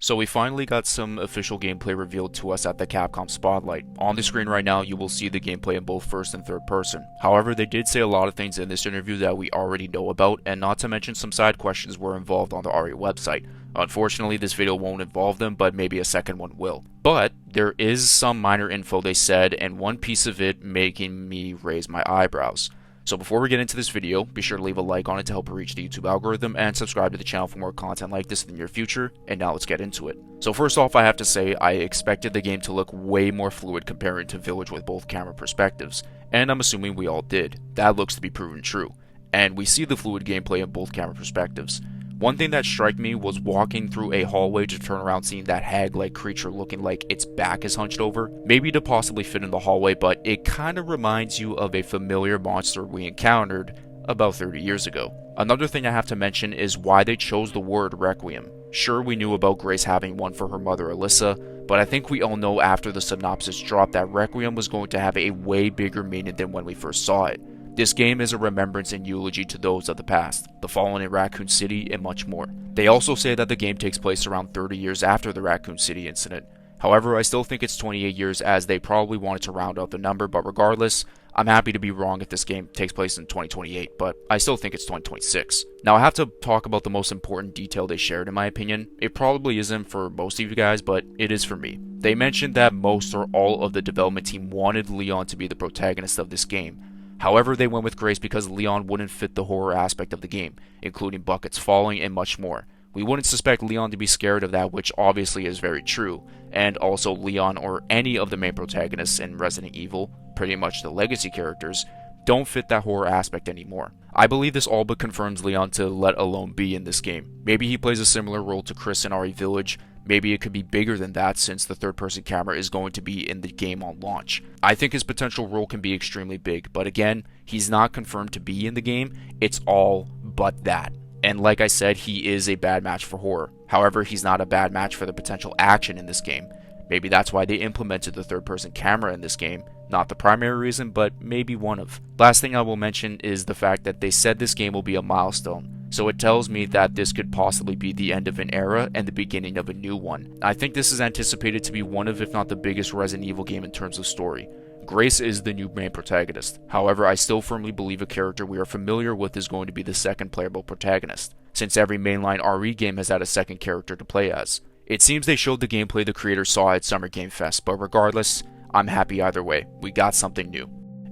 So we finally got some official gameplay revealed to us at the Capcom Spotlight. On the screen right now, you will see the gameplay in both first and third person. However, they did say a lot of things in this interview that we already know about, and not to mention some side questions were involved on the ARIA website. Unfortunately, this video won't involve them, but maybe a second one will. But there is some minor info they said, and one piece of it making me raise my eyebrows. So before we get into this video, be sure to leave a like on it to help it reach the YouTube algorithm, and subscribe to the channel for more content like this in the near future. And now let's get into it. So first off, I have to say I expected the game to look way more fluid comparing to Village with both camera perspectives, and I'm assuming we all did. That looks to be proven true, and we see the fluid gameplay in both camera perspectives. One thing that struck me was walking through a hallway to turn around seeing that hag-like creature looking like its back is hunched over, maybe to possibly fit in the hallway, but it kinda reminds you of a familiar monster we encountered about 30 years ago. Another thing I have to mention is why they chose the word Requiem. Sure, we knew about Grace having one for her mother Alyssa, but I think we all know after the synopsis dropped that Requiem was going to have a way bigger meaning than when we first saw it. This game is a remembrance and eulogy to those of the past, the fallen in Raccoon City, and much more. They also say that the game takes place around 30 years after the Raccoon City incident. However, I still think it's 28 years as they probably wanted to round out the number, but regardless, I'm happy to be wrong if this game takes place in 2028, but I still think it's 2026. Now I have to talk about the most important detail they shared in my opinion. It probably isn't for most of you guys, but it is for me. They mentioned that most or all of the development team wanted Leon to be the protagonist of this game. However, they went with Grace because Leon wouldn't fit the horror aspect of the game, including buckets falling and much more. We wouldn't suspect Leon to be scared of that, which obviously is very true, and also Leon or any of the main protagonists in Resident Evil, pretty much the legacy characters, don't fit that horror aspect anymore. I believe this all but confirms Leon to let alone be in this game. Maybe he plays a similar role to Chris in RE Village. Maybe it could be bigger than that since the third-person camera is going to be in the game on launch. I think his potential role can be extremely big, but again, he's not confirmed to be in the game. It's all but that. And like I said, he is a bad match for horror. However, he's not a bad match for the potential action in this game. Maybe that's why they implemented the third-person camera in this game. Not the primary reason, but maybe one of. Last thing I will mention is the fact that they said this game will be a milestone. So it tells me that this could possibly be the end of an era and the beginning of a new one. I think this is anticipated to be one of, if not the biggest Resident Evil game in terms of story. Grace is the new main protagonist. However, I still firmly believe a character we are familiar with is going to be the second playable protagonist, since every mainline RE game has had a second character to play as. It seems they showed the gameplay the creators saw at Summer Game Fest, but regardless, I'm happy either way. We got something new.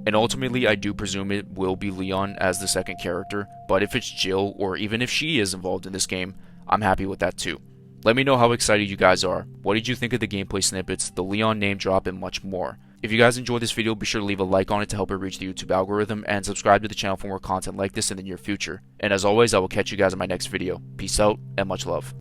And ultimately, I do presume it will be Leon as the second character, but if it's Jill, or even if she is involved in this game, I'm happy with that too. Let me know how excited you guys are. What did you think of the gameplay snippets, the Leon name drop, and much more? If you guys enjoyed this video, be sure to leave a like on it to help it reach the YouTube algorithm, and subscribe to the channel for more content like this in the near future. And as always, I will catch you guys in my next video. Peace out, and much love.